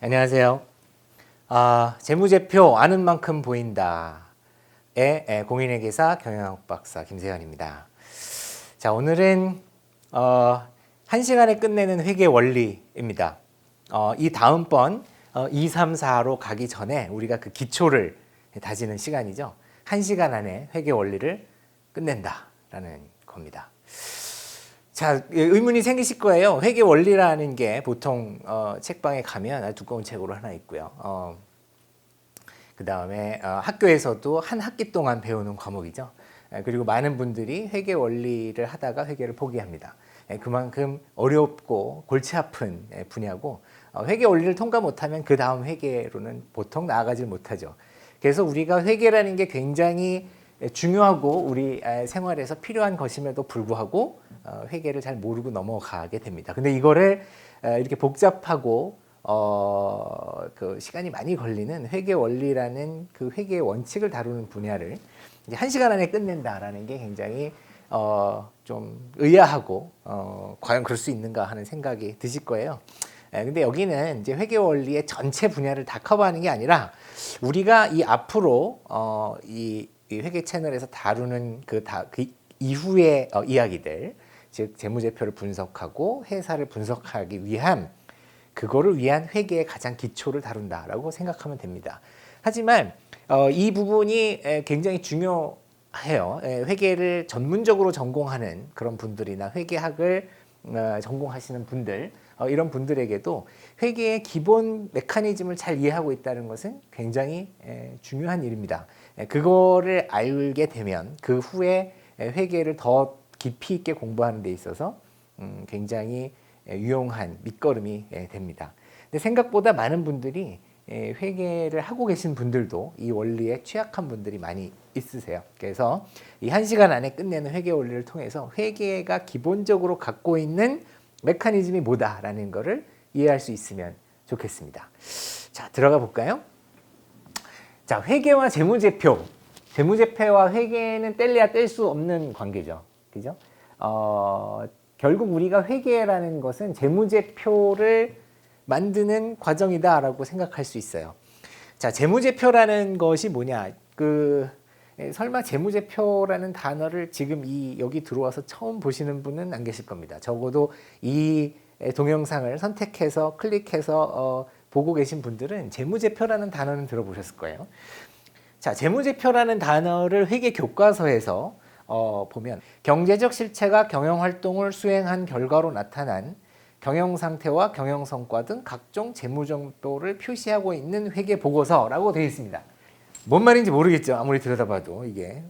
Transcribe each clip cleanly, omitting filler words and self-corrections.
안녕하세요. 재무제표 아는 만큼 보인다의 공인회계사 경영학 박사 김세현입니다. 자, 오늘은 1시간에 끝내는 회계 원리입니다. 이 다음번 2, 3, 4로 가기 전에 우리가 그 기초를 다지는 시간이죠. 1시간 안에 회계 원리를 끝낸다라는 겁니다. 자, 의문이 생기실 거예요. 회계 원리라는 게 보통 책방에 가면 아주 두꺼운 책으로 하나 있고요. 그 다음에 학교에서도 한 학기 동안 배우는 과목이죠. 그리고 많은 분들이 회계 원리를 하다가 회계를 포기합니다. 그만큼 어렵고 골치 아픈 분야고 회계 원리를 통과 못하면 그 다음 회계로는 보통 나아가질 못하죠. 그래서 우리가 회계라는 게 굉장히 중요하고 우리 생활에서 필요한 것임에도 불구하고 회계를 잘 모르고 넘어가게 됩니다. 근데 이거를 이렇게 복잡하고 그 시간이 많이 걸리는 회계 원리라는 그 회계의 원칙을 다루는 분야를 이제 1시간 안에 끝낸다라는 게 굉장히 좀 의아하고 과연 그럴 수 있는가 하는 생각이 드실 거예요. 근데 여기는 이제 회계 원리의 전체 분야를 다 커버하는 게 아니라 우리가 이 앞으로 이 회계 채널에서 다루는 그 이후의 이야기들, 즉 재무제표를 분석하고 회사를 분석하기 위한 그거를 위한 회계의 가장 기초를 다룬다라고 생각하면 됩니다. 하지만 이 부분이 굉장히 중요해요. 회계를 전문적으로 전공하는 그런 분들이나 회계학을 전공하시는 분들, 이런 분들에게도 회계의 기본 메커니즘을 잘 이해하고 있다는 것은 굉장히 중요한 일입니다. 그거를 알게 되면 그 후에 회계를 더 깊이 있게 공부하는 데 있어서 굉장히 유용한 밑거름이 됩니다. 근데 생각보다 많은 분들이 회계를 하고 계신 분들도 이 원리에 취약한 분들이 많이 있으세요. 그래서 이 1시간 안에 끝내는 회계 원리를 통해서 회계가 기본적으로 갖고 있는 메커니즘이 뭐다라는 것을 이해할 수 있으면 좋겠습니다. 자, 들어가 볼까요? 자, 회계와 재무제표. 재무제표와 회계는 뗄래야 뗄 수 없는 관계죠. 그죠? 결국 우리가 회계라는 것은 재무제표를 만드는 과정이다라고 생각할 수 있어요. 자, 재무제표라는 것이 뭐냐? 설마 재무제표라는 단어를 지금 여기 들어와서 처음 보시는 분은 안 계실 겁니다. 적어도 이 동영상을 선택해서 클릭해서 보고 계신 분들은 재무제표라는 단어는 들어보셨을 거예요. 자, 재무제표라는 단어를 회계 교과서에서 보면 경제적 실체가 경영활동을 수행한 결과로 나타난 경영상태와 경영성과 등 각종 재무정보를 표시하고 있는 회계보고서라고 되어 있습니다. 뭔 말인지 모르겠죠. 아무리 들여다봐도 이게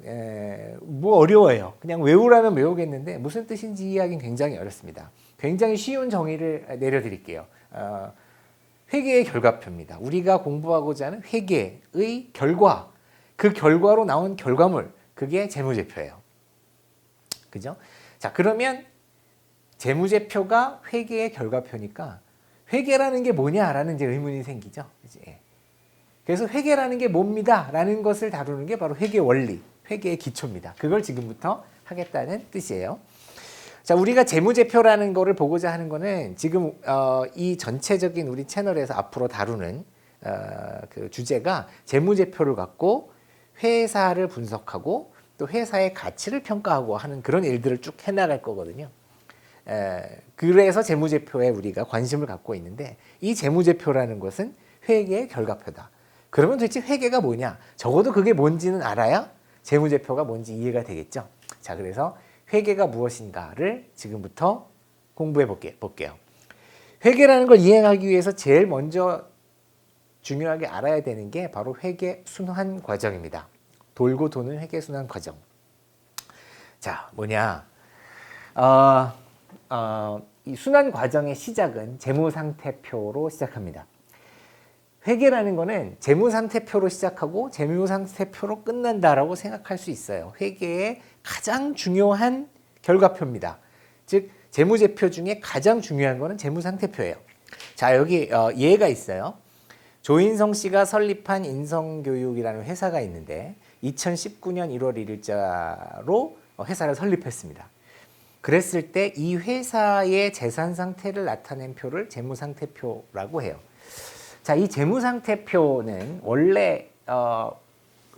뭐 어려워요. 그냥 외우라면 외우겠는데 무슨 뜻인지 이해하기는 굉장히 어렵습니다. 굉장히 쉬운 정의를 내려드릴게요. 회계의 결과표입니다. 우리가 공부하고자 하는 회계의 결과, 그 결과로 나온 결과물, 그게 재무제표예요. 그죠? 자, 그러면 재무제표가 회계의 결과표니까 회계라는 게 뭐냐라는 이제 의문이 생기죠. 그치? 그래서 회계라는 게 뭡니다 라는 것을 다루는 게 바로 회계 원리, 회계의 기초입니다. 그걸 지금부터 하겠다는 뜻이에요. 자, 우리가 재무제표라는 거를 보고자 하는 거는 지금 이 전체적인 우리 채널에서 앞으로 다루는 그 주제가 재무제표를 갖고 회사를 분석하고 또 회사의 가치를 평가하고 하는 그런 일들을 쭉 해나갈 거거든요. 그래서 재무제표에 우리가 관심을 갖고 있는데 이 재무제표라는 것은 회계의 결과표다. 그러면 도대체 회계가 뭐냐? 적어도 그게 뭔지는 알아야 재무제표가 뭔지 이해가 되겠죠. 자, 그래서 회계가 무엇인가를 지금부터 공부해 볼게요. 회계라는 걸 이해하기 위해서 제일 먼저 중요하게 알아야 되는 게 바로 회계 순환 과정입니다. 돌고 도는 회계 순환 과정. 자, 뭐냐? 이 순환 과정의 시작은 재무상태표로 시작합니다. 회계라는 거는 재무상태표로 시작하고 재무상태표로 끝난다라고 생각할 수 있어요. 회계의 가장 중요한 결과표입니다. 즉 재무제표 중에 가장 중요한 거는 재무상태표예요. 자, 여기 예가 있어요. 조인성 씨가 설립한 인성교육이라는 회사가 있는데 2019년 1월 1일자로 회사를 설립했습니다. 그랬을 때 이 회사의 재산 상태를 나타낸 표를 재무상태표라고 해요. 자, 이 재무상태표는 원래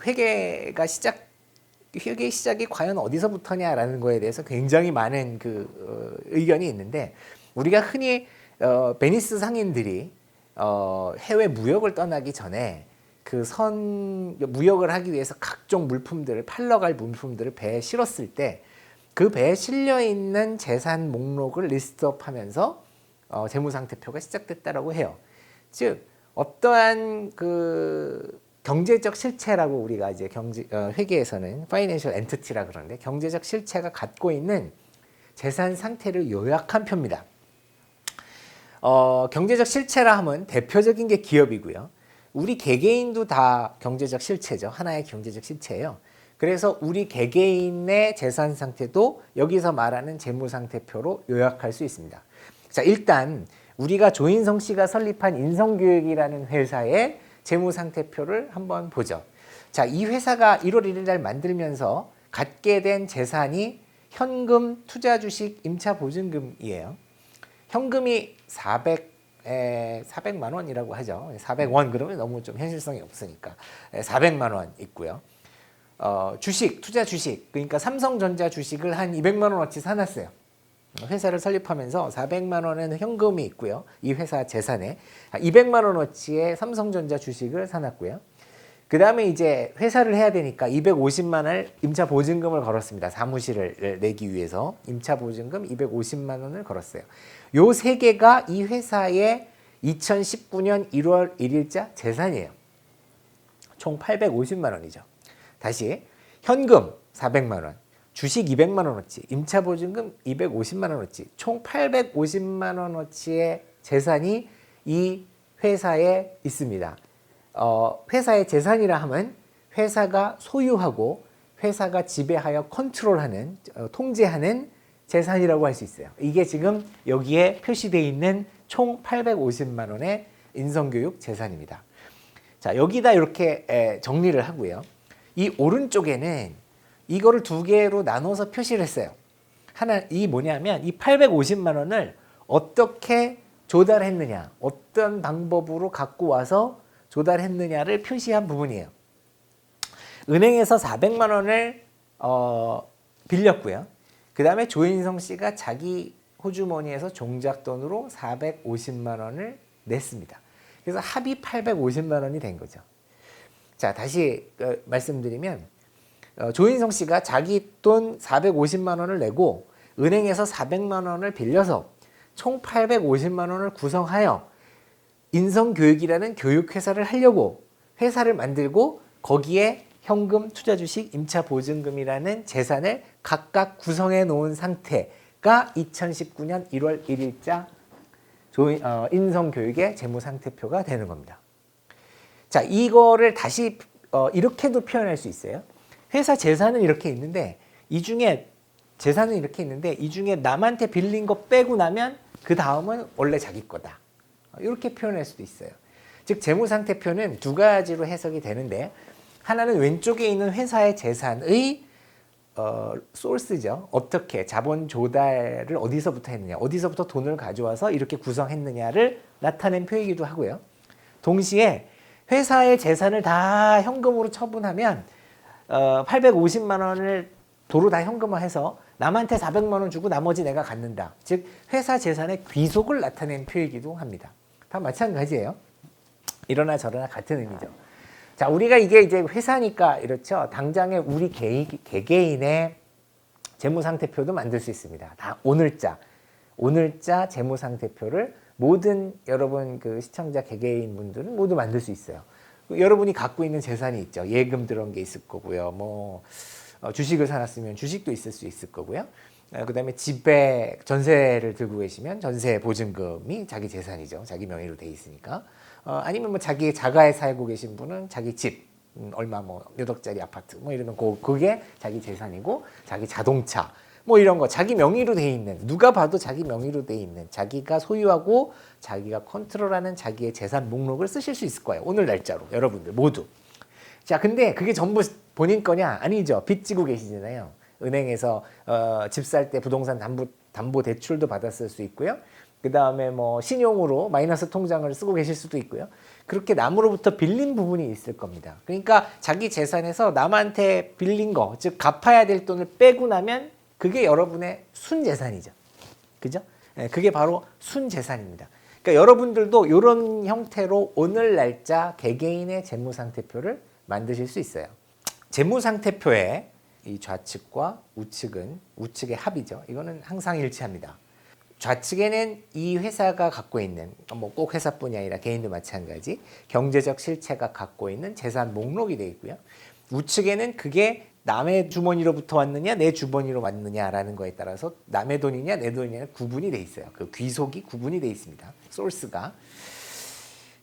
회계 시작이 과연 어디서부터냐라는 거에 대해서 굉장히 많은 의견이 있는데, 우리가 흔히 베니스 상인들이 해외 무역을 떠나기 전에 무역을 하기 위해서 각종 물품들을 팔러 갈 물품들을 배에 실었을 때 그 배에 실려 있는 재산 목록을 리스트업하면서 재무상태표가 시작됐다라고 해요. 즉 어떠한 경제적 실체라고 우리가 이제 회계에서는 파이낸셜 엔티티라 그러는데, 경제적 실체가 갖고 있는 재산 상태를 요약한 표입니다. 경제적 실체라 하면 대표적인 게 기업이고요. 우리 개개인도 다 경제적 실체죠. 하나의 경제적 실체예요. 그래서 우리 개개인의 재산 상태도 여기서 말하는 재무상태표로 요약할 수 있습니다. 자, 일단 우리가 조인성 씨가 설립한 인성교육이라는 회사의 재무상태표를 한번 보죠. 자, 이 회사가 1월 1일 날 만들면서 갖게 된 재산이 현금, 투자주식, 임차보증금이에요. 현금이 400만 원이라고 하죠. 400원 그러면 너무 좀 현실성이 없으니까 400만 원 있고요. 주식, 투자 주식, 그러니까 삼성전자 주식을 한 200만 원어치 사놨어요. 회사를 설립하면서 400만 원은 현금이 있고요. 이 회사 재산에 200만 원어치의 삼성전자 주식을 사놨고요. 그 다음에 이제 회사를 해야 되니까 250만 원 임차 보증금을 걸었습니다. 사무실을 내기 위해서 임차 보증금 250만 원을 걸었어요. 요 세 개가 이 회사의 2019년 1월 1일자 재산이에요. 총 850만 원이죠. 다시 현금 400만 원, 주식 200만 원어치, 임차 보증금 250만 원어치, 총 850만 원어치의 재산이 이 회사에 있습니다. 회사의 재산이라 하면 회사가 소유하고 회사가 지배하여 컨트롤하는, 통제하는 재산이라고 할 수 있어요. 이게 지금 여기에 표시되어 있는 총 850만 원의 인성교육 재산입니다. 자, 여기다 이렇게 정리를 하고요. 이 오른쪽에는 이거를 두 개로 나눠서 표시를 했어요. 이 뭐냐면 이 850만 원을 어떻게 조달했느냐, 어떤 방법으로 갖고 와서 조달했느냐를 표시한 부분이에요. 은행에서 400만 원을 빌렸고요. 그 다음에 조인성 씨가 자기 호주머니에서 종잣돈으로 450만 원을 냈습니다. 그래서 합이 850만 원이 된 거죠. 자, 다시 말씀드리면 조인성 씨가 자기 돈 450만 원을 내고 은행에서 400만 원을 빌려서 총 850만 원을 구성하여 인성교육이라는 교육회사를 하려고 회사를 만들고 거기에 현금, 투자주식, 임차보증금이라는 재산을 각각 구성해 놓은 상태가 2019년 1월 1일자 인성교육의 재무상태표가 되는 겁니다. 자, 이거를 다시 이렇게도 표현할 수 있어요. 회사 재산은 이렇게 있는데 이 중에 남한테 빌린 거 빼고 나면 그 다음은 원래 자기 거다. 이렇게 표현할 수도 있어요. 즉 재무상태표는 두 가지로 해석이 되는데, 하나는 왼쪽에 있는 회사의 재산의 소스죠. 어떻게 자본 조달을 어디서부터 했느냐, 어디서부터 돈을 가져와서 이렇게 구성했느냐를 나타낸 표이기도 하고요. 동시에 회사의 재산을 다 현금으로 처분하면 850만 원을 도로 다 현금화해서 남한테 400만 원 주고 나머지 내가 갖는다. 즉 회사 재산의 귀속을 나타낸 표이기도 합니다. 다 마찬가지예요. 이러나 저러나 같은 의미죠. 자, 우리가 이게 이제 회사니까 이렇죠. 당장에 우리 개개인의 재무상태표도 만들 수 있습니다. 다 오늘자 재무상태표를 모든 여러분 시청자 개개인 분들은 모두 만들 수 있어요. 여러분이 갖고 있는 재산이 있죠. 예금 들어온 게 있을 거고요. 주식을 사놨으면 주식도 있을 수 있을 거고요. 그 다음에 집에 전세를 들고 계시면 전세 보증금이 자기 재산이죠. 자기 명의로 돼 있으니까. 아니면 자기 자가에 살고 계신 분은 자기 집, 얼마 몇 억짜리 아파트 이러면 그게 자기 재산이고, 자기 자동차 이런 거 자기 명의로 돼 있는, 누가 봐도 자기 명의로 돼 있는, 자기가 소유하고 자기가 컨트롤하는 자기의 재산 목록을 쓰실 수 있을 거예요. 오늘 날짜로 여러분들 모두. 자, 근데 그게 전부 본인 거냐? 아니죠. 빚 지고 계시잖아요. 은행에서 집 살 때 부동산 담보 대출도 받았을 수 있고요. 그 다음에 뭐 신용으로 마이너스 통장을 쓰고 계실 수도 있고요. 그렇게 남으로부터 빌린 부분이 있을 겁니다. 그러니까 자기 재산에서 남한테 빌린 거, 즉 갚아야 될 돈을 빼고 나면 그게 여러분의 순재산이죠. 그죠? 그게 바로 순재산입니다. 그러니까 여러분들도 이런 형태로 오늘 날짜 개개인의 재무상태표를 만드실 수 있어요. 재무상태표의 이 좌측과 우측의 합이죠. 이거는 항상 일치합니다. 좌측에는 이 회사가 갖고 있는, 뭐 꼭 회사뿐이 아니라 개인도 마찬가지, 경제적 실체가 갖고 있는 재산 목록이 되어 있고요. 우측에는 그게 남의 주머니로부터 왔느냐 내 주머니로 왔느냐라는 거에 따라서 남의 돈이냐 내 돈이냐 구분이 돼 있어요. 그 귀속이 구분이 돼 있습니다. 소스가.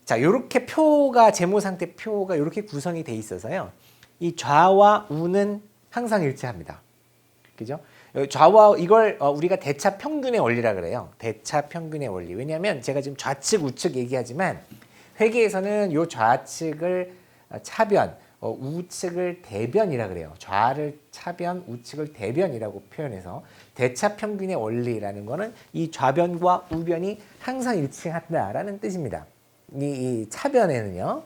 자, 요렇게 표가 재무상태 표가 이렇게 구성이 돼 있어서요. 이 좌와 우는 항상 일치합니다. 그죠? 좌와 이걸 우리가 대차 평균의 원리라 그래요. 대차 평균의 원리. 왜냐하면 제가 지금 좌측 우측 얘기하지만 회계에서는 요 좌측을 차변, 우측을 대변이라 그래요. 좌를 차변, 우측을 대변이라고 표현해서 대차 평균의 원리라는 거는 이 좌변과 우변이 항상 일치한다라는 뜻입니다. 이 차변에는요.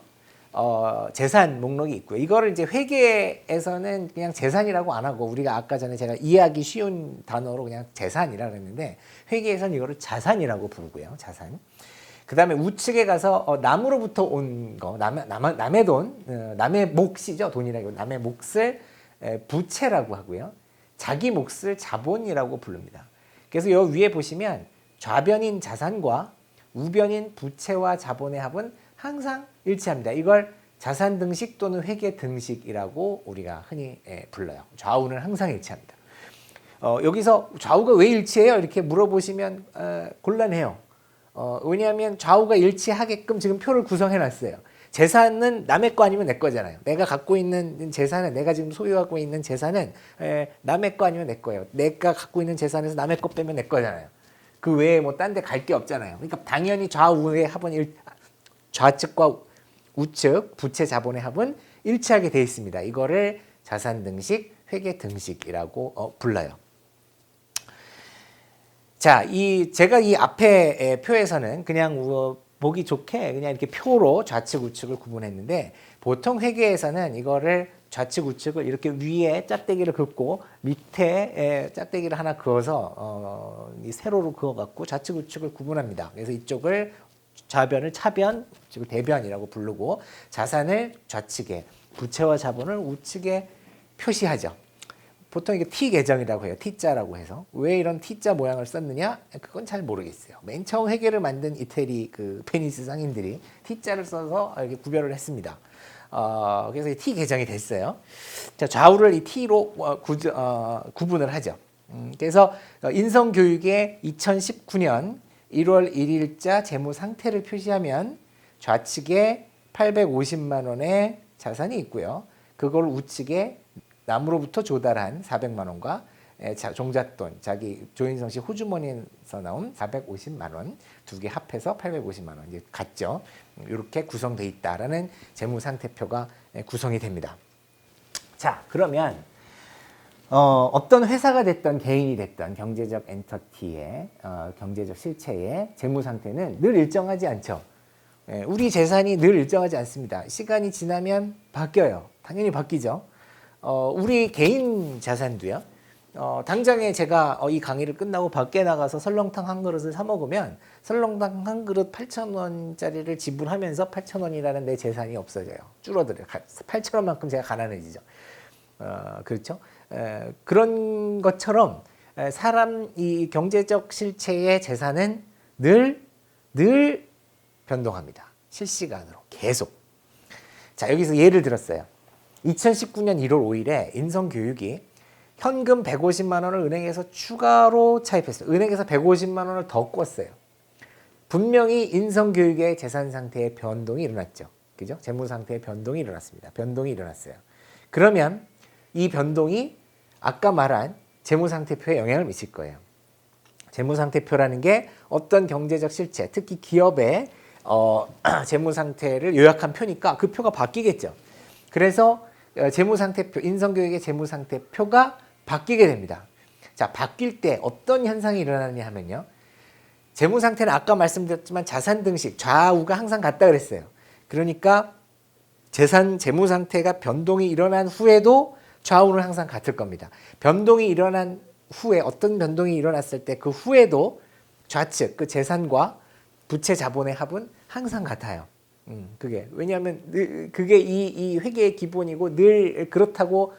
재산 목록이 있고요. 이거를 이제 회계에서는 그냥 재산이라고 안 하고 우리가 아까 전에 제가 이해하기 쉬운 단어로 그냥 재산이라고 했는데 회계에서는 이거를 자산이라고 부르고요. 자산. 그 다음에 우측에 가서 남으로부터 온 거, 남의 돈, 남의 몫이죠. 돈이라고 남의 몫을 부채라고 하고요. 자기 몫을 자본이라고 부릅니다. 그래서 요 위에 보시면 좌변인 자산과 우변인 부채와 자본의 합은 항상 일치합니다. 이걸 자산 등식 또는 회계 등식이라고 우리가 흔히 불러요. 좌우는 항상 일치합니다. 여기서 좌우가 왜 일치해요? 이렇게 물어보시면 곤란해요. 왜냐하면 좌우가 일치하게끔 지금 표를 구성해 놨어요. 재산은 남의 거 아니면 내 거잖아요. 내가 갖고 있는 재산은, 내가 지금 소유하고 있는 재산은 남의 거 아니면 내 거예요. 내가 갖고 있는 재산에서 남의 거 빼면 내 거잖아요. 그 외에 뭐 딴 데 갈 게 없잖아요. 그러니까 당연히 좌우의 합은 좌측과 우측, 부채 자본의 합은 일치하게 되어 있습니다. 이거를 자산 등식, 회계 등식이라고 불러요. 자, 제가 이 앞에 표에서는 그냥 보기 좋게 그냥 이렇게 표로 좌측, 우측을 구분했는데 보통 회계에서는 이거를 좌측, 우측을 이렇게 위에 짝대기를 긋고 밑에 짝대기를 하나 그어서 이 세로로 그어갖고 좌측, 우측을 구분합니다. 그래서 이쪽을 좌변을 차변, 즉 대변이라고 부르고 자산을 좌측에, 부채와 자본을 우측에 표시하죠. 보통 이게 T 계정이라고 해요. T자라고 해서. 왜 이런 T자 모양을 썼느냐? 그건 잘 모르겠어요. 맨 처음 회계를 만든 이태리 그 베니스 상인들이 T자를 써서 이렇게 구별을 했습니다. 그래서 이 T 계정이 됐어요. 자, 좌우를 이 T로 구분을 하죠. 그래서 인성교육의 2019년 1월 1일자 재무 상태를 표시하면 좌측에 850만 원의 자산이 있고요. 그걸 우측에 남으로부터 조달한 400만 원과 종잣돈, 자기 조인성 씨 호주머니에서 나온 450만 원 두 개 합해서 850만 원 이제 같죠. 이렇게 구성되어 있다라는 재무 상태표가 구성이 됩니다. 자, 그러면 어떤 회사가 됐던 개인이 됐던 경제적 엔터티의 경제적 실체의 재무 상태는 늘 일정하지 않죠. 우리 재산이 늘 일정하지 않습니다. 시간이 지나면 바뀌어요. 당연히 바뀌죠. 우리 개인 자산도요. 당장에 제가 이 강의를 끝나고 밖에 나가서 설렁탕 한 그릇을 사 먹으면 설렁탕 한 그릇 8,000원짜리를 지불하면서 8,000원이라는 내 재산이 없어져요. 줄어들어요. 8,000원만큼 제가 가난해지죠. 그렇죠? 그런 것처럼 사람 이 경제적 실체의 재산은 늘 변동합니다. 실시간으로 계속. 자, 여기서 예를 들었어요. 2019년 1월 5일에 인성교육이 현금 150만 원을 은행에서 추가로 차입했어요. 은행에서 150만 원을 더 꿨어요. 분명히 인성교육의 재산 상태의 변동이 일어났죠. 그죠? 재무 상태의 변동이 일어났습니다. 변동이 일어났어요. 그러면 이 변동이 아까 말한 재무상태표에 영향을 미칠 거예요. 재무상태표라는 게 어떤 경제적 실체, 특히 기업의 재무상태를 요약한 표니까 그 표가 바뀌겠죠. 그래서 재무상태표, 인성교육의 재무상태표가 바뀌게 됩니다. 자, 바뀔 때 어떤 현상이 일어나느냐 하면요. 재무 상태는 아까 말씀드렸지만 자산 등식 좌우가 항상 같다 그랬어요. 그러니까 재무 상태가 변동이 일어난 후에도 좌우는 항상 같을 겁니다. 변동이 일어난 후에 어떤 변동이 일어났을 때 그 후에도 좌측 그 재산과 부채 자본의 합은 항상 같아요. 그게 왜냐하면 그게 이 회계의 기본이고 늘 그렇다고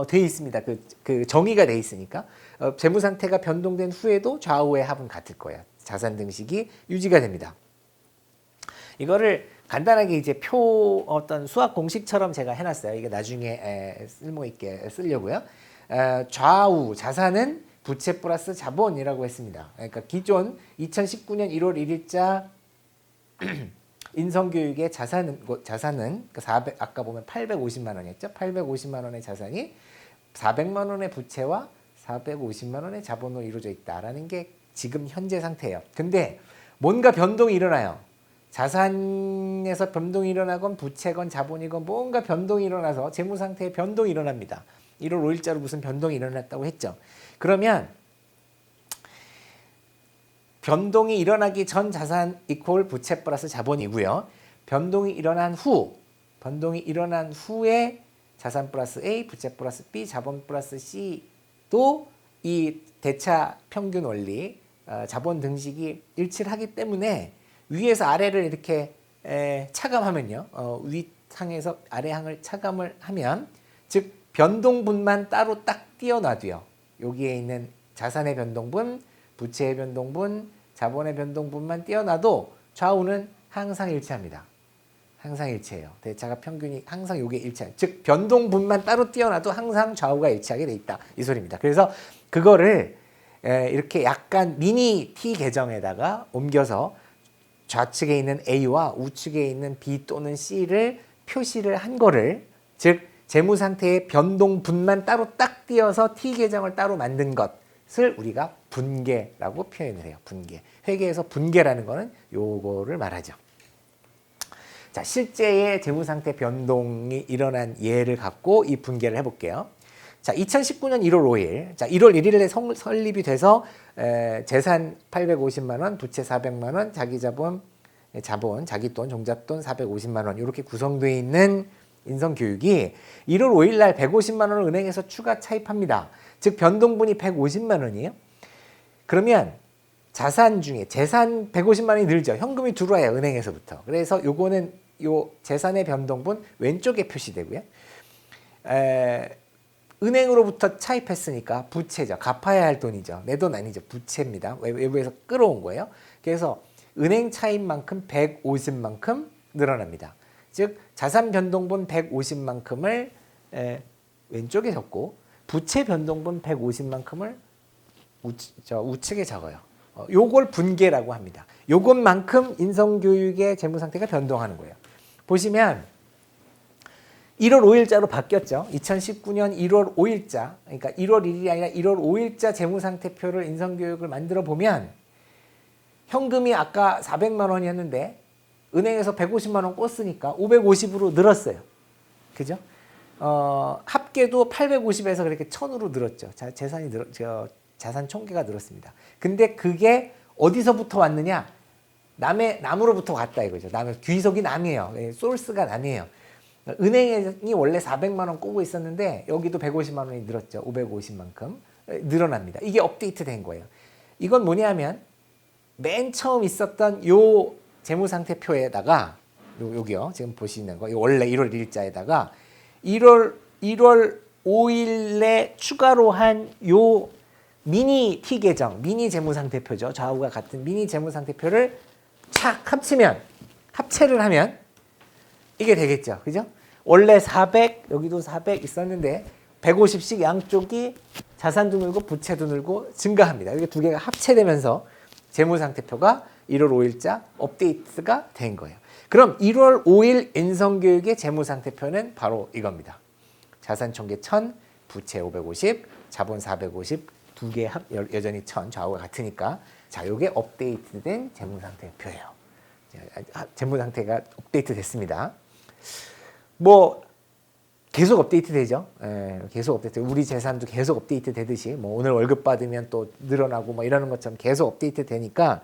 돼 있습니다. 그 정의가 돼 있으니까 재무 상태가 변동된 후에도 좌우의 합은 같을 거예요. 자산 등식이 유지가 됩니다. 이거를 간단하게 이제 어떤 수학 공식처럼 제가 해놨어요. 이게 나중에 쓸모 있게 쓰려고요. 좌우 자산은 부채 플러스 자본이라고 했습니다. 그러니까 기존 2019년 1월 1일자 인성교육의 자산은 아까 보면 850만 원이었죠. 850만 원의 자산이 400만 원의 부채와 450만 원의 자본으로 이루어져 있다라는 게 지금 현재 상태예요. 근데 뭔가 변동이 일어나요. 자산에서 변동이 일어나건 부채건 자본이건 뭔가 변동이 일어나서 재무 상태에 변동이 일어납니다. 1월 5일자로 무슨 변동이 일어났다고 했죠. 그러면 변동이 일어나기 전 자산 이퀄 부채 플러스 자본이고요. 변동이 일어난 후에 자산 플러스 A, 부채 플러스 B, 자본 플러스 C도 이 대차 평균 원리, 자본 등식이 일치를 하기 때문에 위에서 아래를 이렇게 차감하면요. 위항에서 아래항을 차감을 하면 즉 변동분만 따로 딱 띄어놔도요. 여기에 있는 자산의 변동분, 부채의 변동분, 자본의 변동분만 띄어놔도 좌우는 항상 일치합니다. 항상 일치해요. 대차가 평균이 항상 요게 일치해요. 즉 변동분만 따로 띄어놔도 항상 좌우가 일치하게 돼 있다. 이 소리입니다. 그래서 그거를 이렇게 약간 미니 T 계정에다가 옮겨서 좌측에 있는 A와 우측에 있는 B 또는 C를 표시를 한 거를 즉 재무 상태의 변동분만 따로 딱 띄어서 T 계정을 따로 만든 것을 우리가 분계라고 표현을 해요. 분계. 회계에서 분계라는 거는 요거를 말하죠. 자, 실제의 재무 상태 변동이 일어난 예를 갖고 이 분계를 해볼게요. 자, 2019년 1월 5일. 자, 1월 1일에 설립이 돼서 재산 850만 원, 부채 400만 원, 자본, 자기돈, 종잣돈 450만 원 이렇게 구성되어 있는 인성교육이 1월 5일 날 150만 원을 은행에서 추가 차입합니다. 즉 변동분이 150만 원이에요. 그러면 자산 중에 재산 150만 원이 늘죠. 현금이 들어와요. 은행에서부터. 그래서 요거는 요 재산의 변동분 왼쪽에 표시되고요. 은행으로부터 차입했으니까 부채죠. 갚아야 할 돈이죠. 내 돈 아니죠. 부채입니다. 외부에서 끌어온 거예요. 그래서 은행 차입만큼 150만큼 늘어납니다. 즉 자산 변동분 150만큼을 왼쪽에 적고 부채 변동분 150만큼을 우측에 적어요. 요걸 분계라고 합니다. 요것만큼 인성교육의 재무상태가 변동하는 거예요. 보시면 1월 5일자로 바뀌었죠. 2019년 1월 5일자, 그러니까 1월 1일이 아니라 1월 5일자 재무상태표를 인성교육을 만들어 보면 현금이 아까 400만 원이었는데 은행에서 150만 원 꽂으니까 550으로 늘었어요. 그죠? 합계도 850에서 그렇게 1000으로 늘었죠. 자산 총계가 늘었습니다. 근데 그게 어디서부터 왔느냐? 남으로부터 왔다 이거죠. 귀속이 남이에요. 소스가 남이에요. 은행이 원래 400만 원 꼬고 있었는데 여기도 150만 원이 늘었죠. 550만큼 늘어납니다. 이게 업데이트 된 거예요. 이건 뭐냐면 맨 처음 있었던 요 재무상태표에다가 여기요. 지금 보시는 거. 원래 1월 1일자에다가 1월 5일에 추가로 한 요 미니 T 계정, 미니 재무상태표죠. 좌우가 같은 미니 재무상태표를 착 합체를 하면 이게 되겠죠. 그죠? 원래 400, 여기도 400 있었는데 150씩 양쪽이 자산도 늘고 부채도 늘고 증가합니다. 이게 두 개가 합체되면서 재무상태표가 1월 5일자 업데이트가 된 거예요. 그럼 1월 5일 인성교육의 재무상태표는 바로 이겁니다. 자산총계 1000, 부채 550, 자본 450, 두 개 여전히 1000, 좌우가 같으니까 자, 요게 업데이트된 재무상태표예요. 재무상태가 업데이트 됐습니다. 뭐 계속 업데이트 되죠. 계속 업데이트. 우리 재산도 계속 업데이트 되듯이 뭐 오늘 월급 받으면 또 늘어나고 뭐 이러는 것처럼 계속 업데이트 되니까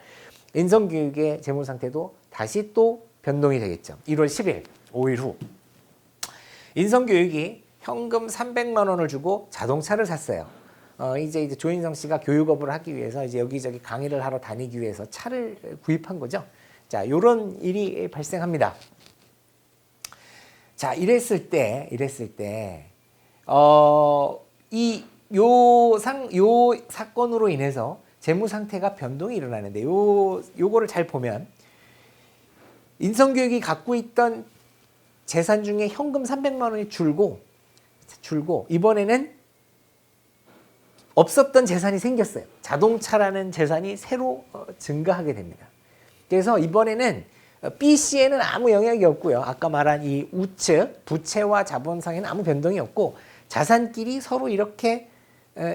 인성교육의 재무 상태도 다시 또 변동이 되겠죠. 1월 10일, 5일 후. 인성교육이 현금 300만 원을 주고 자동차를 샀어요. 이제 조인성 씨가 교육업을 하기 위해서 이제 여기저기 강의를 하러 다니기 위해서 차를 구입한 거죠. 자, 요런 일이 발생합니다. 자, 이랬을 때, 요 사건으로 인해서 재무 상태가 변동이 일어나는데, 요거를 잘 보면, 인성교육이 갖고 있던 재산 중에 현금 300만 원이 줄고, 이번에는 없었던 재산이 생겼어요. 자동차라는 재산이 새로 증가하게 됩니다. 그래서 이번에는 B씨에는 아무 영향이 없고요. 아까 말한 이 우측, 부채와 자본상에는 아무 변동이 없고, 자산끼리 서로 이렇게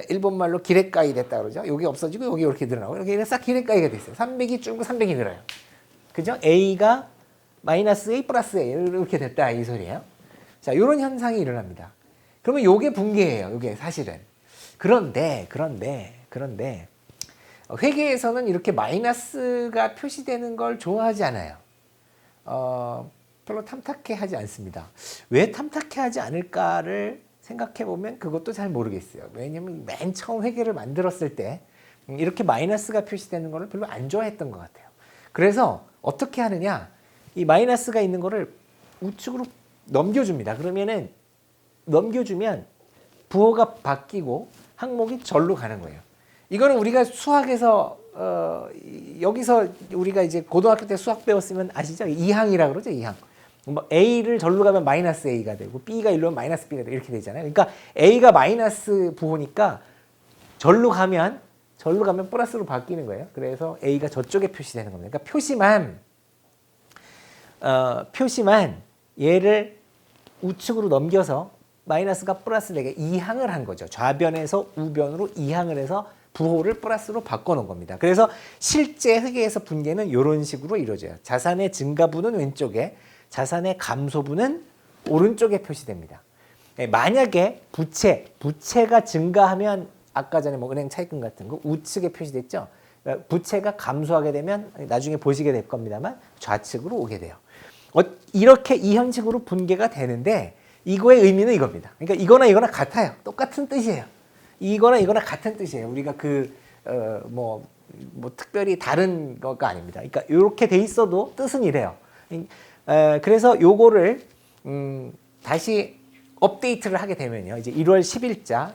일본말로 기레까이 됐다 그러죠. 여기 없어지고 여기 이렇게 늘어나고, 이렇게 싹 기레까이가 됐어요. 300이 줄고 300이 늘어요. 그죠? A가 마이너스 A 플러스 A 이렇게 됐다 이 소리예요. 자, 이런 현상이 일어납니다. 그러면 요게 붕괴예요. 요게 사실은. 그런데 회계에서는 이렇게 마이너스가 표시되는 걸 좋아하지 않아요. 별로 탐탁해 하지 않습니다. 왜 탐탁해 하지 않을까를 생각해 보면 그것도 잘 모르겠어요. 왜냐면 맨 처음 회계를 만들었을 때 이렇게 마이너스가 표시되는 거를 별로 안 좋아했던 것 같아요. 그래서 어떻게 하느냐, 이 마이너스가 있는 거를 우측으로 넘겨줍니다. 그러면은 넘겨주면 부호가 바뀌고 항목이 절로 가는 거예요. 이거는 우리가 수학에서 여기서 우리가 이제 고등학교 때 수학 배웠으면 아시죠? 2항이라고 그러죠. 2항. 뭐 A를 절로 가면 마이너스 A가 되고 B가 일로 가면 마이너스 B가 되고 이렇게 되잖아요. 그러니까 A가 마이너스 부호니까 절로 가면 플러스로 바뀌는 거예요. 그래서 A가 저쪽에 표시되는 겁니다. 그러니까 표시만 얘를 우측으로 넘겨서 마이너스가 플러스 되게 이항을 한 거죠. 좌변에서 우변으로 이항을 해서 부호를 플러스로 바꿔놓은 겁니다. 그래서 실제 회계에서 분계는 이런 식으로 이루어져요. 자산의 증가분은 왼쪽에, 자산의 감소분은 오른쪽에 표시됩니다. 만약에 부채가 증가하면 아까 전에 뭐 은행 차입금 같은 거 우측에 표시됐죠. 부채가 감소하게 되면 나중에 보시게 될 겁니다만 좌측으로 오게 돼요. 이렇게 이 형식으로 분계가 되는데 이거의 의미는 이겁니다. 그러니까 이거나 같아요. 똑같은 뜻이에요. 이거나 같은 뜻이에요. 우리가 뭐 특별히 다른 거가 아닙니다. 그러니까 이렇게 돼 있어도 뜻은 이래요. 그래서 요거를 다시 업데이트를 하게 되면요. 이제 1월 10일자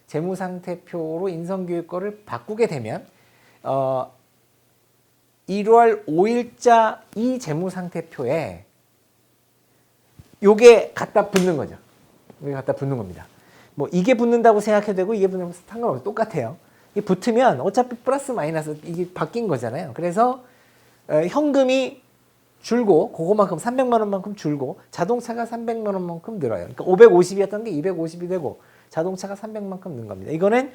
재무상태표로 인성교육 거를 바꾸게 되면 1월 5일자 이 재무상태표에 요게 갖다 붙는 거죠. 이게 갖다 붙는 겁니다. 뭐 이게 붙는다고 생각해도 되고 이게 붙는 거 상관없어요. 똑같아요. 이게 붙으면 어차피 플러스 마이너스 이게 바뀐 거잖아요. 그래서 현금이 줄고 그거만큼 300만 원만큼 줄고 자동차가 300만 원만큼 늘어요. 그러니까 550이었던 게 250이 되고 자동차가 300만큼 는 겁니다. 이거는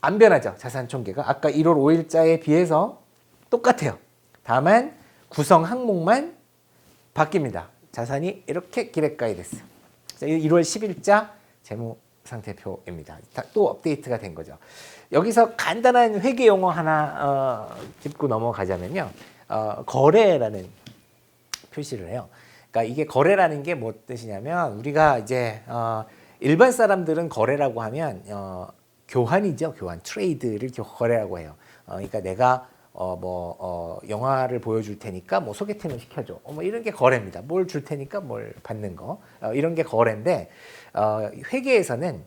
안 변하죠. 자산 총계가 아까 1월 5일자에 비해서 똑같아요. 다만 구성 항목만 바뀝니다. 자산이 이렇게 기레까지 됐어요. 1월 10일자 재무상태표입니다. 또 업데이트가 된 거죠. 여기서 간단한 회계 용어 하나 짚고 넘어가자면요. 거래라는 표시를 해요. 그러니까 이게 거래라는 게 뭐 뜻이냐면 우리가 이제 일반 사람들은 거래라고 하면 교환이죠. 교환, 트레이드를 거래라고 해요. 그러니까 내가 영화를 보여줄 테니까 뭐 소개팅을 시켜줘. 뭐 이런 게 거래입니다. 뭘 줄 테니까 뭘 받는 거. 이런 게 거래인데 회계에서는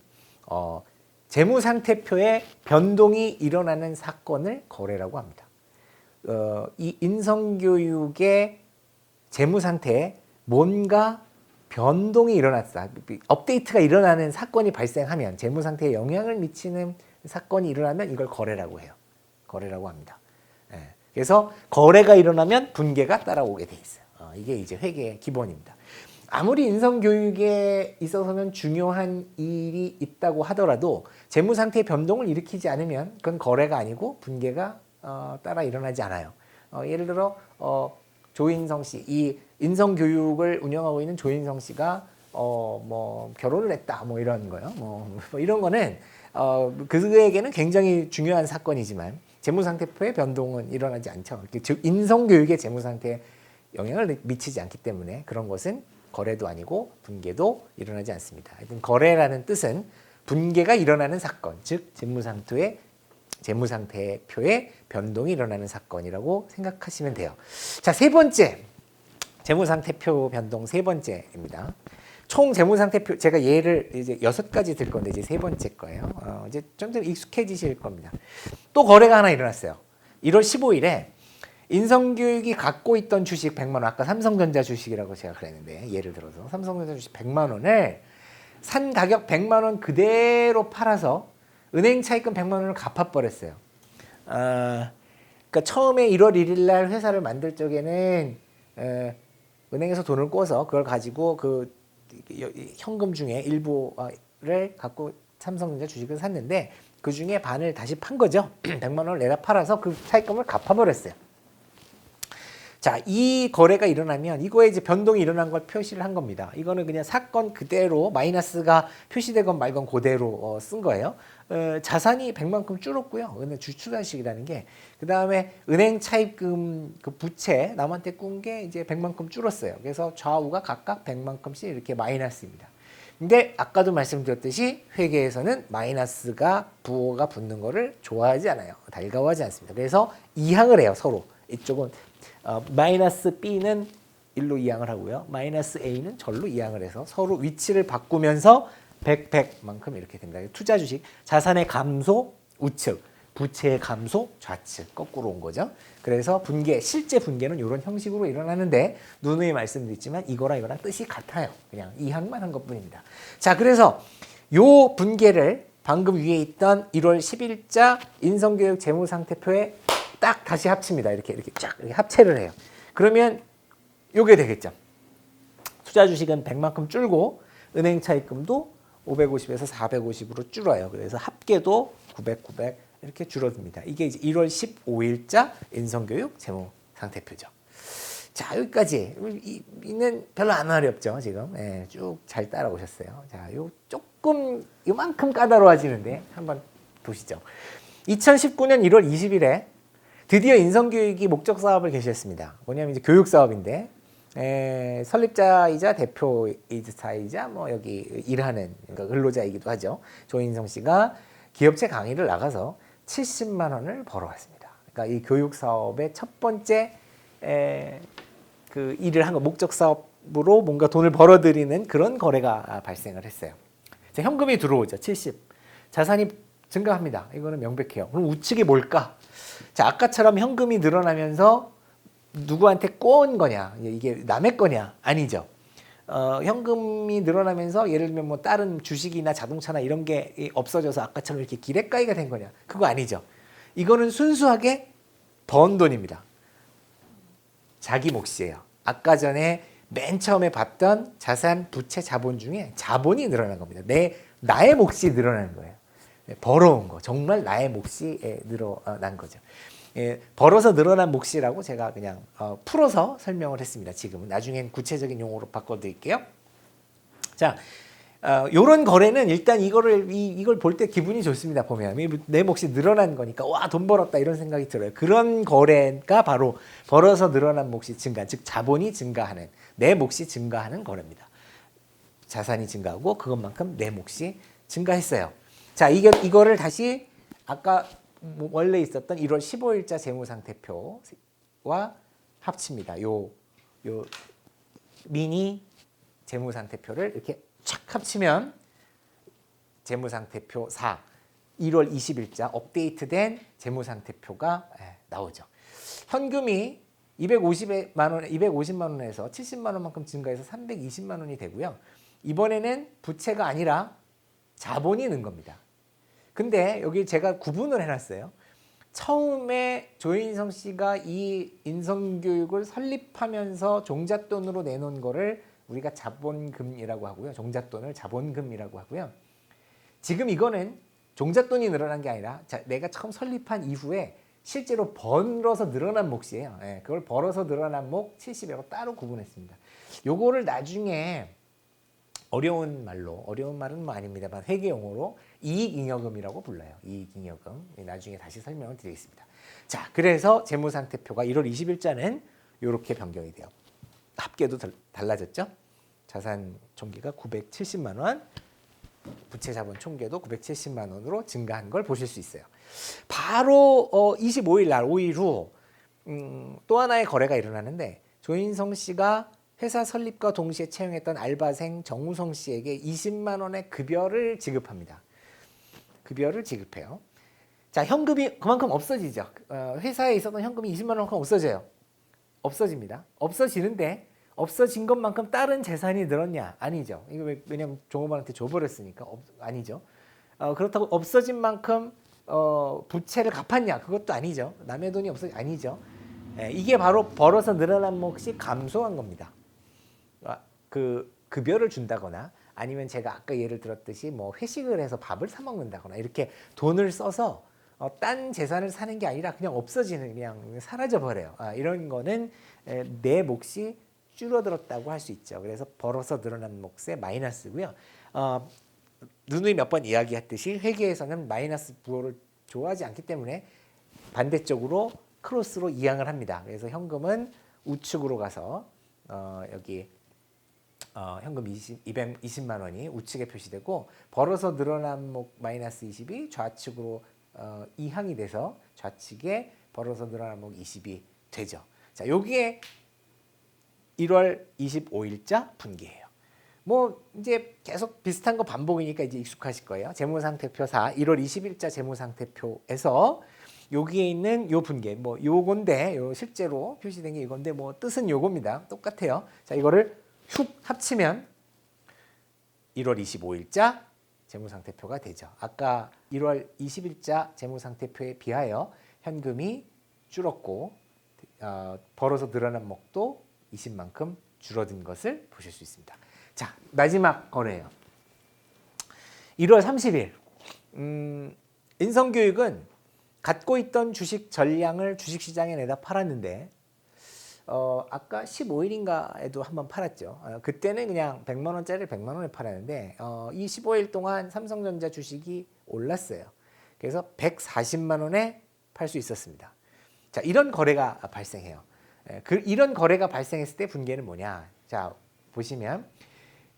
재무상태표에 변동이 일어나는 사건을 거래라고 합니다. 이 인성교육의 재무상태에 뭔가 변동이 일어났다. 업데이트가 일어나는 사건이 발생하면 재무상태에 영향을 미치는 사건이 일어나면 이걸 거래라고 해요. 거래라고 합니다. 그래서 거래가 일어나면 분계가 따라오게 돼 있어요. 이게 이제 회계의 기본입니다. 아무리 인성교육에 있어서는 중요한 일이 있다고 하더라도 재무상태의 변동을 일으키지 않으면 그건 거래가 아니고 분계가 따라 일어나지 않아요. 예를 들어 조인성 씨, 이 인성교육을 운영하고 있는 조인성 씨가 뭐 결혼을 했다, 뭐 이런 거요. 뭐 이런 거는 그에게는 굉장히 중요한 사건이지만 재무상태표의 변동은 일어나지 않죠. 즉 인성교육의 재무상태에 영향을 미치지 않기 때문에 그런 것은 거래도 아니고 분개도 일어나지 않습니다. 하여튼 거래라는 뜻은 분개가 일어나는 사건, 즉 재무상태표의 변동이 일어나는 사건이라고 생각하시면 돼요. 자, 세 번째 재무상태표 변동 세 번째입니다. 총 재무상태표 제가 예를 이제 6가지 들 건데 이제 세 번째 거예요. 이제 좀 더 익숙해지실 겁니다. 또 거래가 하나 일어났어요. 1월 15일에 인성교육이 갖고 있던 주식 100만 원, 아까 삼성전자 주식이라고 제가 그랬는데 예를 들어서 삼성전자 주식 100만 원을 산 가격 100만 원 그대로 팔아서 은행 차입금 100만 원을 갚아버렸어요. 그러니까 처음에 1월 1일 날 회사를 만들 적에는 은행에서 돈을 꿔서 그걸 가지고 그 현금 중에 일부를 갖고 삼성전자 주식을 샀는데 그 중에 반을 다시 판 거죠. 100만 원을 내다 팔아서 그 차입금을 갚아버렸어요. 자, 이 거래가 일어나면 이거에 이제 변동이 일어난 걸 표시를 한 겁니다. 이거는 그냥 사건 그대로 마이너스가 표시되건 말건 그대로 쓴 거예요. 자산이 100만큼 줄었고요. 은행 주출자식이라는 게 그 다음에 은행 차입금 그 부채 남한테 꾼 게 이제 100만큼 줄었어요. 그래서 좌우가 각각 100만큼씩 이렇게 마이너스입니다. 근데 아까도 말씀드렸듯이 회계에서는 마이너스가 부호가 붙는 거를 좋아하지 않아요. 달가워하지 않습니다. 그래서 이항을 해요. 서로 이쪽은 마이너스 B는 1로 이항을 하고요. 마이너스 A는 절로 이항을 해서 서로 위치를 바꾸면서 100만큼 이렇게 됩니다. 투자 주식, 자산의 감소 우측, 부채의 감소 좌측, 거꾸로 온 거죠. 그래서 분개, 실제 분개는 이런 형식으로 일어나는데 누누이 말씀드렸지만 이거랑 뜻이 같아요. 그냥 이항만 한 것뿐입니다. 자, 그래서 요 분개를 방금 위에 있던 1월 10일자 인성교육 재무상태표에 딱 다시 합칩니다. 이렇게 쫙 이렇게 합체를 해요. 그러면 요게 되겠죠. 투자 주식은 100만큼 줄고 은행 차입금도 550에서 450으로 줄어요. 그래서 합계도 900 이렇게 줄어듭니다. 이게 이제 1월 15일자 인성교육 재무상태표죠. 자, 여기까지. 이는 별로 안 어렵죠, 지금. 예, 쭉 잘 따라오셨어요. 자, 요 조금 요만큼 까다로워지는데 한번 보시죠. 2019년 1월 20일에 드디어 인성교육이 목적 사업을 개시했습니다. 뭐냐면 이제 교육 사업인데 설립자이자 대표이사이자 뭐 여기 일하는 그러니까 근로자이기도 하죠. 조인성 씨가 기업체 강의를 나가서 70만 원을 벌어왔습니다. 그러니까 이 교육 사업의 첫 번째 그 일을 한 거, 목적 사업으로 뭔가 돈을 벌어들이는 그런 거래가 발생을 했어요. 자, 현금이 들어오죠. 70. 자산이 증가합니다. 이거는 명백해요. 그럼 우측이 뭘까? 자, 아까처럼 현금이 늘어나면서 누구한테 꼰 거냐? 이게 남의 거냐? 아니죠. 현금이 늘어나면서 예를 들면 뭐 다른 주식이나 자동차나 이런 게 없어져서 아까처럼 이렇게 기랩가이가 된 거냐? 그거 아니죠. 이거는 순수하게 번 돈입니다. 자기 몫이에요. 아까 전에 맨 처음에 봤던 자산, 부채, 자본 중에 자본이 늘어난 겁니다. 나의 몫이 늘어나는 거예요. 벌어온 거. 정말 나의 몫이 늘어난 거죠. 벌어서 늘어난 몫이라고 제가 그냥 풀어서 설명을 했습니다. 지금은. 나중엔 구체적인 용어로 바꿔드릴게요. 자, 요런 거래는 일단 이걸 볼 때 기분이 좋습니다. 보면 내 몫이 늘어난 거니까 와, 돈 벌었다 이런 생각이 들어요. 그런 거래가 바로 벌어서 늘어난 몫이 증가, 즉 자본이 증가하는, 내 몫이 증가하는 거래입니다. 자산이 증가하고 그것만큼 내 몫이 증가했어요. 자, 이거를 다시 아까 원래 있었던 1월 15일자 재무상태표와 합칩니다. 요 미니 재무상태표를 이렇게 착 합치면 재무상태표 4, 1월 20일자 업데이트된 재무상태표가 나오죠. 현금이 250만 원에서 70만 원만큼 증가해서 320만 원이 되고요. 이번에는 부채가 아니라 자본이 는 겁니다. 근데 여기 제가 구분을 해놨어요. 처음에 조인성 씨가 이 인성교육을 설립하면서 종잣돈으로 내놓은 거를 우리가 자본금이라고 하고요. 종잣돈을 자본금이라고 하고요. 지금 이거는 종잣돈이 늘어난 게 아니라 내가 처음 설립한 이후에 실제로 벌어서 늘어난 몫이에요. 그걸 벌어서 늘어난 몫 70이라고 따로 구분했습니다. 요거를 나중에 어려운 말은 뭐 아닙니다만 회계용어로 이익잉여금이라고 불러요. 이익잉여금. 나중에 다시 설명을 드리겠습니다. 자, 그래서 재무상태표가 1월 20일자는 이렇게 변경이 돼요. 합계도 달라졌죠. 자산 총계가 970만 원, 부채 자본 총계도 970만 원으로 증가한 걸 보실 수 있어요. 바로 25일 날 5일 후 또 하나의 거래가 일어나는데 조인성 씨가 회사 설립과 동시에 채용했던 알바생 정우성 씨에게 20만 원의 급여를 지급합니다. 급여를 지급해요. 자, 현금이 그만큼 없어지죠. 회사에 있었던 현금이 20만 원만큼 없어져요. 없어집니다. 없어지는데 없어진 것만큼 다른 재산이 늘었냐? 아니죠. 이거 왜냐면 종업원한테 줘버렸으니까 아니죠. 그렇다고 없어진 만큼 부채를 갚았냐? 그것도 아니죠. 남의 돈이 아니죠. 이게 바로 벌어서 늘어난 몫이 감소한 겁니다. 그 급여를 준다거나 아니면 제가 아까 예를 들었듯이 뭐 회식을 해서 밥을 사 먹는다거나 이렇게 돈을 써서 딴 재산을 사는 게 아니라 그냥 없어지는 그냥 사라져 버려요. 이런 거는 내 몫이 줄어들었다고 할 수 있죠. 그래서 벌어서 늘어난 몫의 마이너스고요. 누누이 몇 번 이야기했듯이 회계에서는 마이너스 부호를 좋아하지 않기 때문에 반대쪽으로 크로스로 이항을 합니다. 그래서 현금은 우측으로 가서 여기 현금 220만 원이 우측에 표시되고 벌어서 늘어난 몫 마이너스 20이 좌측으로 이항이 돼서 좌측에 벌어서 늘어난 몫 20이 되죠. 자, 여기에 1월 25일자 분기예요. 뭐 이제 계속 비슷한 거 반복이니까 이제 익숙하실 거예요. 재무상태표사 1월 20일자 재무상태표에서 여기에 있는 요 분계 뭐 요건데 요 실제로 표시된 게 이건데 뭐 뜻은 요겁니다. 똑같아요. 자, 이거를 훅 합치면 1월 25일자 재무상태표가 되죠. 아까 1월 20일자 재무상태표에 비하여 현금이 줄었고 벌어서 늘어난 몫도 20만큼 줄어든 것을 보실 수 있습니다. 자, 마지막 거래예요. 1월 30일 인성교육은 갖고 있던 주식 전량을 주식시장에 내다 팔았는데 아까 15일인가에도 한번 팔았죠. 그때는 그냥 100만 원짜리를 100만 원에 팔았는데 이 15일 동안 삼성전자 주식이 올랐어요. 그래서 140만 원에 팔 수 있었습니다. 자, 이런 거래가 발생해요. 이런 거래가 발생했을 때 분계는 뭐냐? 자, 보시면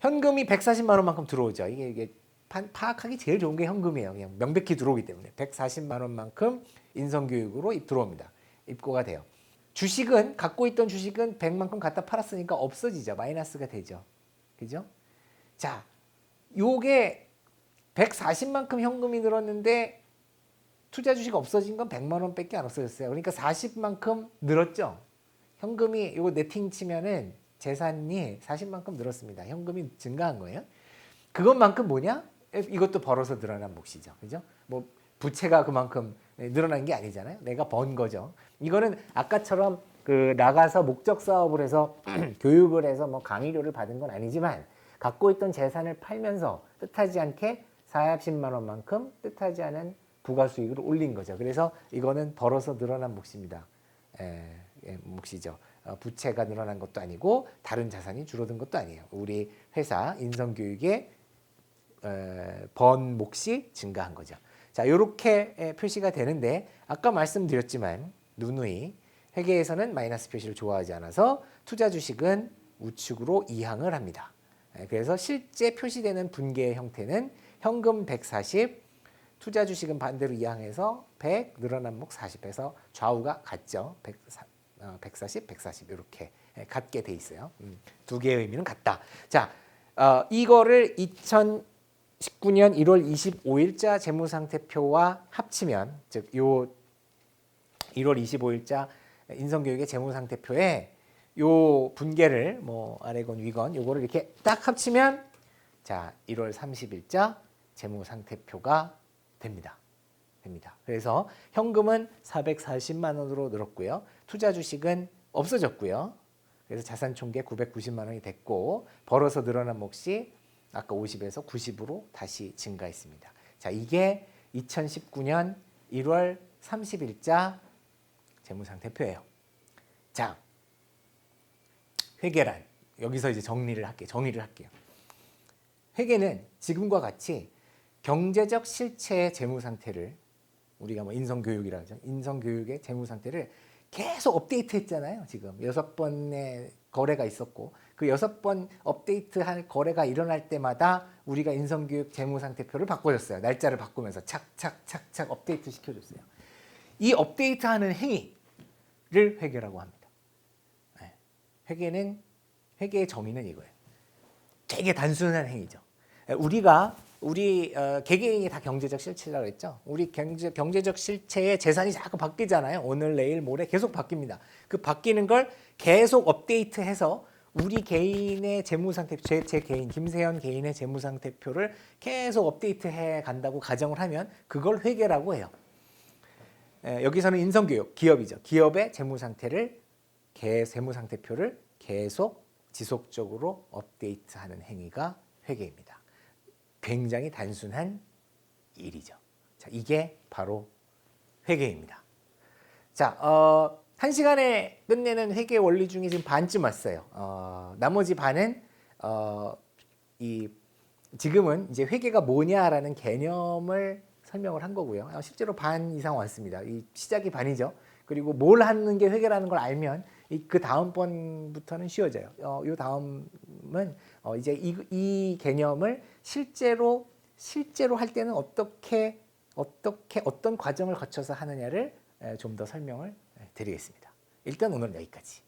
현금이 140만 원만큼 들어오죠. 이게 파악하기 제일 좋은 게 현금이에요. 그냥 명백히 들어오기 때문에 140만 원만큼 인성교육으로 들어옵니다. 입고가 돼요. 주식은 갖고 있던 주식은 100만큼 갖다 팔았으니까 없어지죠. 마이너스가 되죠. 그죠? 자, 요게 140만큼 현금이 늘었는데 투자 주식 없어진 건 100만 원밖에 안 없어졌어요. 그러니까 40만큼 늘었죠. 현금이 요거 네팅 치면은 재산이 40만큼 늘었습니다. 현금이 증가한 거예요. 그것만큼 뭐냐? 이것도 벌어서 늘어난 몫이죠. 그죠? 뭐 부채가 그만큼 늘어난 게 아니잖아요. 내가 번 거죠. 이거는 아까처럼 그 나가서 목적 사업을 해서 교육을 해서 뭐 강의료를 받은 건 아니지만 갖고 있던 재산을 팔면서 뜻하지 않게 40만 원만큼 뜻하지 않은 부가 수익을 올린 거죠. 그래서 이거는 벌어서 늘어난 몫입니다. 몫이죠. 부채가 늘어난 것도 아니고 다른 자산이 줄어든 것도 아니에요. 우리 회사 인성교육의 번 몫이 증가한 거죠. 자, 이렇게 표시가 되는데 아까 말씀드렸지만 누누이 회계에서는 마이너스 표시를 좋아하지 않아서 투자 주식은 우측으로 이항을 합니다. 그래서 실제 표시되는 분계의 형태는 현금 140, 투자 주식은 반대로 이항해서 100, 늘어난 몫 40해서 좌우가 같죠. 140, 140 이렇게 같게 돼 있어요. 두 개의 의미는 같다. 자, 이거를 2019년 1월 25일자 재무상태표와 합치면 즉 요 1월 25일자 인성교육의 재무상태표에 요 분계를 뭐 아래건 위건 요거를 이렇게 딱 합치면 자 1월 30일자 재무상태표가 됩니다. 그래서 현금은 440만 원으로 늘었고요. 투자 주식은 없어졌고요. 그래서 자산 총계 990만 원이 됐고 벌어서 늘어난 몫이 아까 50에서 90으로 다시 증가했습니다. 자, 이게 2019년 1월 30일자 재무상태표예요. 자, 회계란 여기서 이제 정리를 할게요. 회계는 지금과 같이 경제적 실체의 재무 상태를 우리가 뭐 인성교육이라고 하죠. 인성교육의 재무 상태를 계속 업데이트했잖아요. 지금 6번의 거래가 있었고 그 6번 업데이트할 거래가 일어날 때마다 우리가 인성교육 재무 상태표를 바꿔줬어요. 날짜를 바꾸면서 착착착착 업데이트 시켜줬어요. 이 업데이트하는 행위를 회계라고 합니다. 네. 회계의 정의는 이거예요. 되게 단순한 행위죠. 우리 개개인이 다 경제적 실체라고 했죠. 우리 경제적 실체의 재산이 자꾸 바뀌잖아요. 오늘, 내일, 모레 계속 바뀝니다. 그 바뀌는 걸 계속 업데이트해서 우리 개인의 재무 상태, 제 개인 김세현 개인의 재무 상태표를 계속 업데이트해 간다고 가정을 하면 그걸 회계라고 해요. 여기서는 인성교육, 기업이죠. 기업의 재무 상태표를 계속 지속적으로 업데이트하는 행위가 회계입니다. 굉장히 단순한 일이죠. 자, 이게 바로 회계입니다. 자, 1시간에 끝내는 회계 원리 중에 지금 반쯤 왔어요. 나머지 반은 지금은 이제 회계가 뭐냐라는 개념을 설명을 한 거고요. 실제로 반 이상 왔습니다. 이 시작이 반이죠. 그리고 뭘 하는 게 회계라는 걸 알면 그 다음 번부터는 쉬워져요. 이 다음은 이제 이 개념을 실제로 할 때는 어떤 과정을 거쳐서 하느냐를 좀 더 설명을 드리겠습니다. 일단 오늘은 여기까지.